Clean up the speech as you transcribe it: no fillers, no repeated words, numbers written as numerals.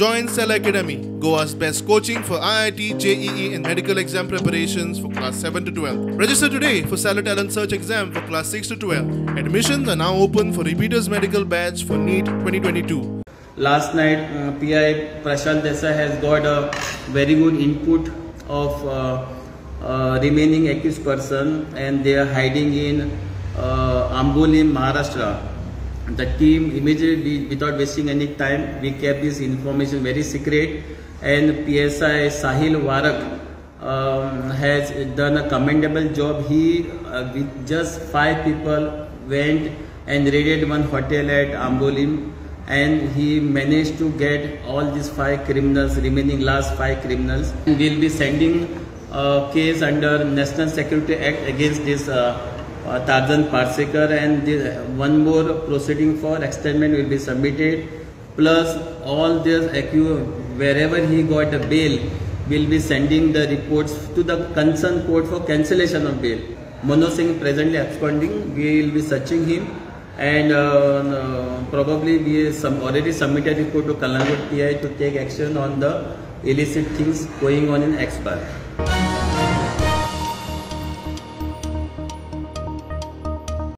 Join Cell Academy, Goa's best coaching for IIT, JEE and medical exam preparations for class 7 to 12. Register today for Cell Talent Search exam for class 6 to 12. Admissions are now open for repeaters medical batch for NEET 2022. Last night, PI Prashant Desai has got a very good input of remaining accused person, and they are hiding in Amboli, Maharashtra. The team immediately, without wasting any time, we kept this information very secret, and PSI Sahil Warak has done a commendable job. He with just 5 people went and raided one hotel at Ambolim, and he managed to get all these 5 criminals, remaining last 5 criminals. We'll be sending a case under National Security Act against this Tarzan Parsekar, and one more proceeding for extendment will be submitted. Plus all this accused, wherever he got a bail, will be sending the reports to the concerned court for cancellation of bail. Manoj Singh presently absconding. We will be searching him, and probably we already submitted report to Kalangut PI to take action on the illicit things going on in X-Bar.